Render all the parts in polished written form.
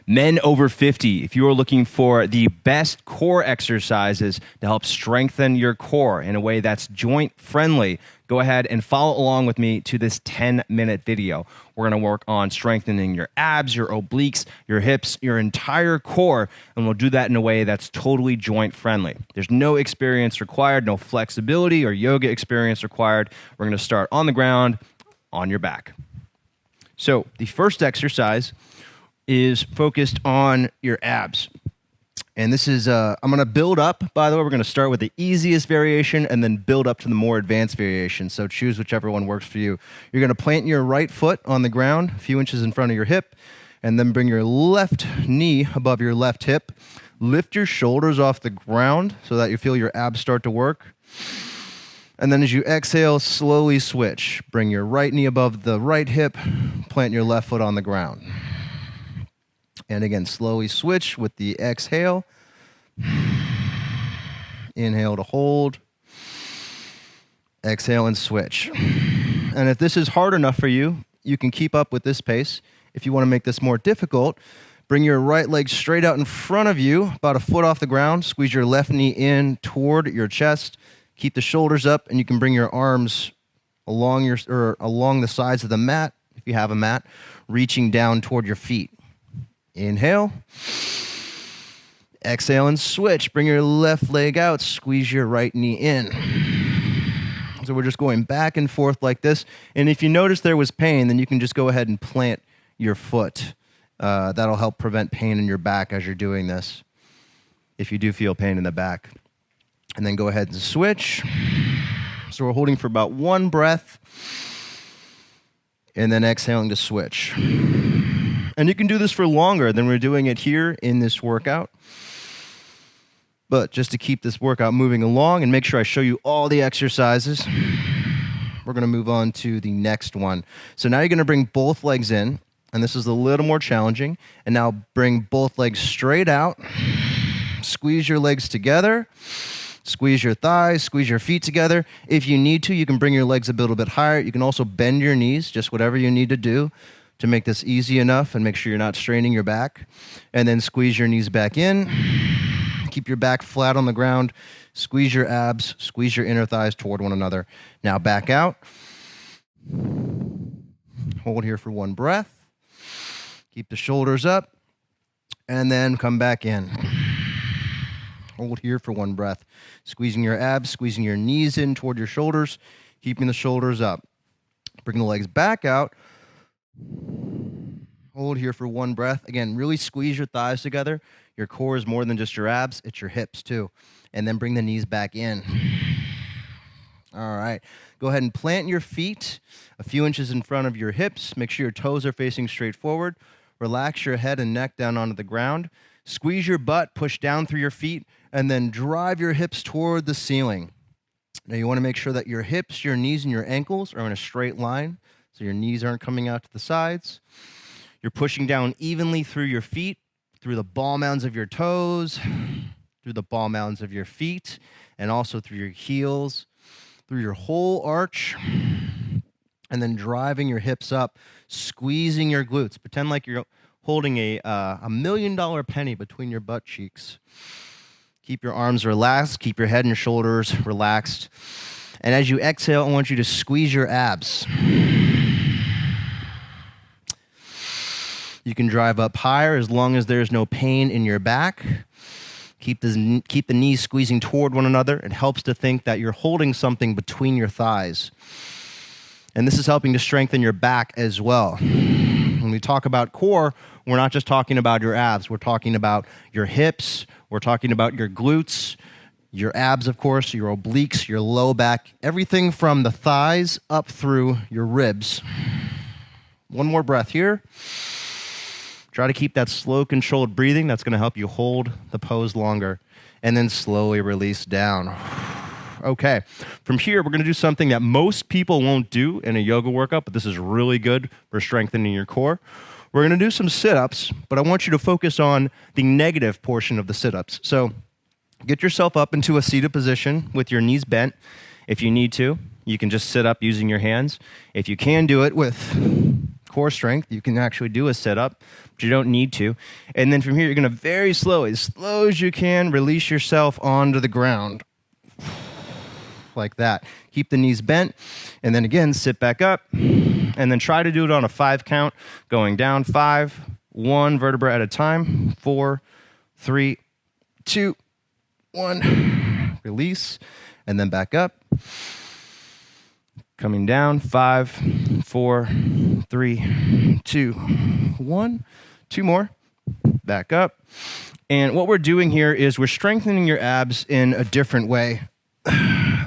Men over 50, if you are looking for the best core exercises to help strengthen your core in a way that's joint friendly, go ahead and follow along with me to this 10-minute video. We're going to work on strengthening your abs, your obliques, your hips, your entire core, and we'll do that in a way that's totally joint friendly. There's no experience required, no flexibility or yoga experience required. We're going to start on the ground, on your back. So the first exercise is focused on your abs. And this is, I'm going to build up, by the way. We're going to start with the easiest variation and then build up to the more advanced variation. So choose whichever one works for you. You're going to plant your right foot on the ground, a few inches in front of your hip, and then bring your left knee above your left hip. Lift your shoulders off the ground so that you feel your abs start to work. And then as you exhale, slowly switch. Bring your right knee above the right hip, plant your left foot on the ground. And again, slowly switch with the exhale. Inhale to hold. Exhale and switch. And if this is hard enough for you, you can keep up with this pace. If you want to make this more difficult, bring your right leg straight out in front of you, about a foot off the ground. Squeeze your left knee in toward your chest. Keep the shoulders up, and you can bring your arms along the sides of the mat, if you have a mat, reaching down toward your feet. Inhale. Exhale and switch. Bring your left leg out. Squeeze your right knee in. So we're just going back and forth like this. And if you notice there was pain, then you can just go ahead and plant your foot. That'll help prevent pain in your back as you're doing this, if you do feel pain in the back. And then go ahead and switch. So we're holding for about one breath. And then exhaling to switch. And you can do this for longer than we're doing it here in this workout. But just to keep this workout moving along and make sure I show you all the exercises, we're going to move on to the next one. So now you're going to bring both legs in, and this is a little more challenging. And now bring both legs straight out. Squeeze your legs together. Squeeze your thighs, squeeze your feet together. If you need to, you can bring your legs a little bit higher. You can also bend your knees, just whatever you need to do to make this easy enough and make sure you're not straining your back. And then squeeze your knees back in. Keep your back flat on the ground. Squeeze your abs, squeeze your inner thighs toward one another. Now back out. Hold here for one breath. Keep the shoulders up. And then come back in. Hold here for one breath. Squeezing your abs, squeezing your knees in toward your shoulders, keeping the shoulders up. Bring the legs back out. Hold here for one breath. Again, really squeeze your thighs together. Your core is more than just your abs, it's your hips too. And then bring the knees back in. All right. Go ahead and plant your feet a few inches in front of your hips. Make sure your toes are facing straight forward. Relax your head and neck down onto the ground. Squeeze your butt, push down through your feet, and then drive your hips toward the ceiling. Now you want to make sure that your hips, your knees, and your ankles are in a straight line, so your knees aren't coming out to the sides. You're pushing down evenly through your feet, through the ball mounds of your toes, through the ball mounds of your feet, and also through your heels, through your whole arch, and then driving your hips up, squeezing your glutes. Pretend like you're holding a $1 million penny between your butt cheeks. Keep your arms relaxed. Keep your head and shoulders relaxed. And as you exhale, I want you to squeeze your abs. You can drive up higher as long as there's no pain in your back. Keep the knees squeezing toward one another. It helps to think that you're holding something between your thighs. And this is helping to strengthen your back as well. When we talk about core, we're not just talking about your abs. We're talking about your hips. We're talking about your glutes, your abs, of course, your obliques, your low back, everything from the thighs up through your ribs. One more breath here. Try to keep that slow, controlled breathing. That's going to help you hold the pose longer. And then slowly release down. Okay. From here, we're going to do something that most people won't do in a yoga workout, but this is really good for strengthening your core. We're going to do some sit-ups, but I want you to focus on the negative portion of the sit-ups. So get yourself up into a seated position with your knees bent. If you need to, you can just sit up using your hands. If you can do it with core strength. You can actually do a sit-up, but you don't need to. And then from here, you're going to very slowly, as slow as you can, release yourself onto the ground. Like that. Keep the knees bent, and then again, sit back up, and then try to do it on a 5 count, going down 5, 1 vertebra at a time, 4, 3, 2, 1, release, and then back up. Coming down, 5, 4, 3, 2, 1. 2 more, back up. And what we're doing here is we're strengthening your abs in a different way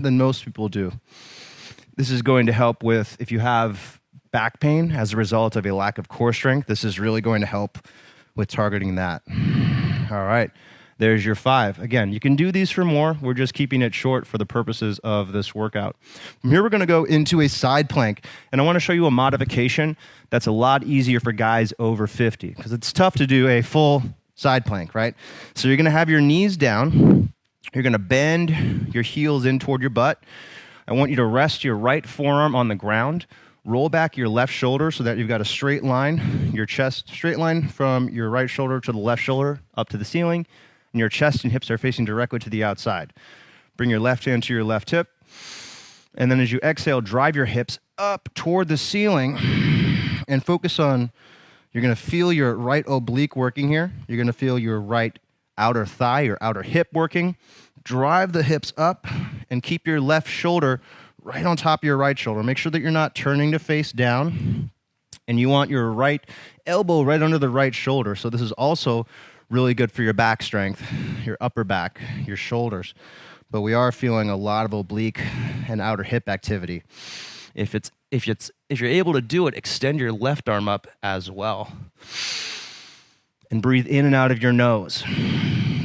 than most people do. This is going to help with if you have back pain as a result of a lack of core strength. This is really going to help with targeting that. All right, there's your 5. Again, you can do these for more. We're just keeping it short for the purposes of this workout. From here, we're going to go into a side plank, and I want to show you a modification that's a lot easier for guys over 50 because it's tough to do a full side plank, right? So you're going to have your knees down. You're going to bend your heels in toward your butt. I want you to rest your right forearm on the ground. Roll back your left shoulder so that you've got a straight line, your chest, straight line from your right shoulder to the left shoulder up to the ceiling, and your chest and hips are facing directly to the outside. Bring your left hand to your left hip, and then as you exhale, drive your hips up toward the ceiling and focus on, you're going to feel your right oblique working here. You're going to feel your right outer thigh, your outer hip working. Drive the hips up and keep your left shoulder right on top of your right shoulder. Make sure that you're not turning to face down, and you want your right elbow right under the right shoulder. So this is also really good for your back strength, your upper back, your shoulders. But we are feeling a lot of oblique and outer hip activity. If you're able to do it, extend your left arm up as well. And breathe in and out of your nose.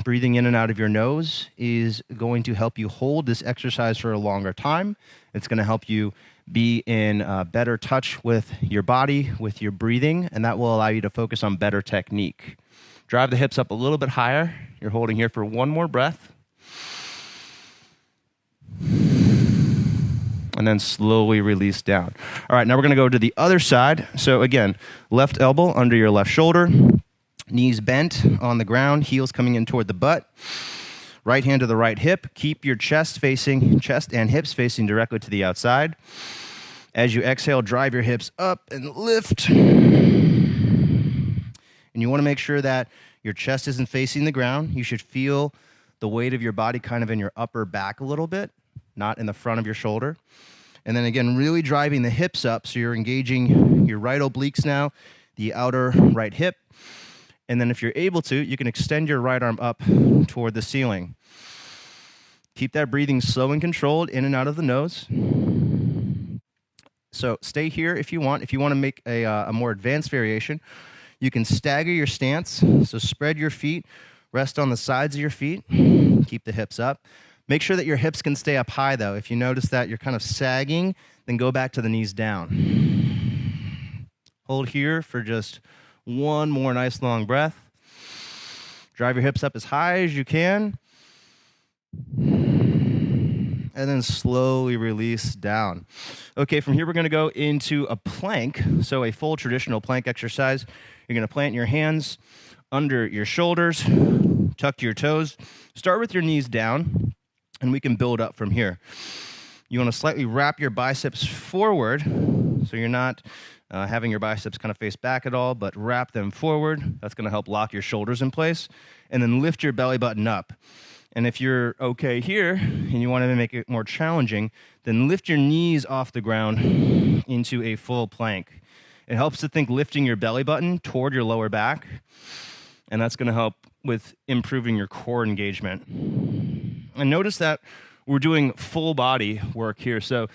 Breathing in and out of your nose is going to help you hold this exercise for a longer time. It's going to help you be in better touch with your body, with your breathing, and that will allow you to focus on better technique. Drive the hips up a little bit higher. You're holding here for 1 more breath. And then slowly release down. All right, now we're going to go to the other side. So again, left elbow under your left shoulder. Knees bent on the ground, heels coming in toward the butt. Right hand to the right hip. Keep your chest and hips facing directly to the outside. As you exhale, drive your hips up and lift. And you want to make sure that your chest isn't facing the ground. You should feel the weight of your body kind of in your upper back a little bit, not in the front of your shoulder. And then again, really driving the hips up so you're engaging your right obliques now, the outer right hip. And then if you're able to, you can extend your right arm up toward the ceiling. Keep that breathing slow and controlled in and out of the nose. So stay here if you want. If you want to make a more advanced variation, you can stagger your stance. So spread your feet, rest on the sides of your feet, keep the hips up. Make sure that your hips can stay up high though. If you notice that you're kind of sagging, then go back to the knees down. Hold here for just 1 more nice long breath. Drive your hips up as high as you can. And then slowly release down. Okay, from here we're going to go into a plank. So a full traditional plank exercise. You're going to plant your hands under your shoulders, tuck your toes. Start with your knees down, and we can build up from here. You want to slightly wrap your biceps forward, so you're not having your biceps kind of face back at all, but wrap them forward. That's going to help lock your shoulders in place. And then lift your belly button up. And if you're okay here, and you want to make it more challenging, then lift your knees off the ground into a full plank. It helps to think lifting your belly button toward your lower back, and that's going to help with improving your core engagement. And notice that we're doing full body work here. So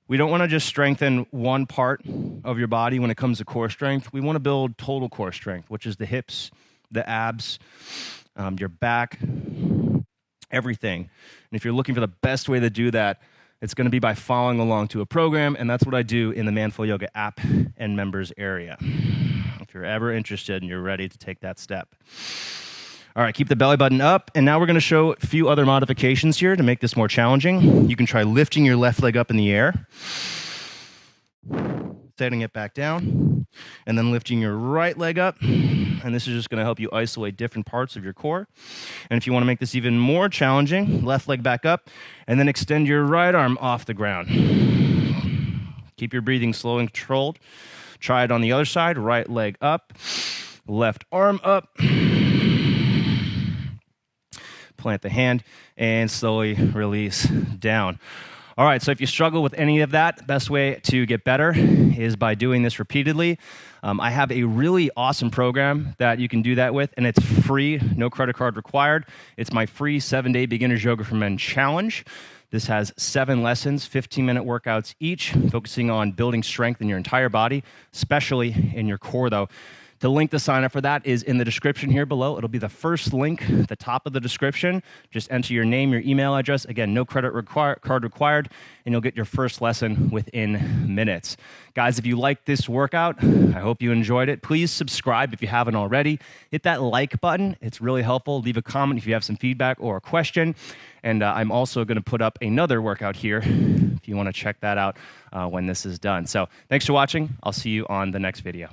we don't want to just strengthen one part of your body when it comes to core strength. We want to build total core strength, which is the hips, the abs, your back, everything. And if you're looking for the best way to do that, it's going to be by following along to a program, and that's what I do in the Manful Yoga app and members area. If you're ever interested and you're ready to take that step. All right, keep the belly button up, and now we're going to show a few other modifications here to make this more challenging. You can try lifting your left leg up in the air, setting it back down, and then lifting your right leg up. And this is just going to help you isolate different parts of your core. And if you want to make this even more challenging, left leg back up, and then extend your right arm off the ground. Keep your breathing slow and controlled. Try it on the other side. Right leg up, left arm up. Plant the hand and slowly release down. All right, so if you struggle with any of that, the best way to get better is by doing this repeatedly. I have a really awesome program that you can do that with, and it's free, no credit card required. It's my free 7-day Beginner's Yoga for Men challenge. This has 7 lessons, 15-minute workouts each, focusing on building strength in your entire body, especially in your core, though. The link to sign up for that is in the description here below. It'll be the first link at the top of the description. Just enter your name, your email address. Again, no credit card required, and you'll get your first lesson within minutes. Guys, if you like this workout, I hope you enjoyed it. Please subscribe if you haven't already. Hit that like button. It's really helpful. Leave a comment if you have some feedback or a question. And I'm also going to put up another workout here if you want to check that out when this is done. So thanks for watching. I'll see you on the next video.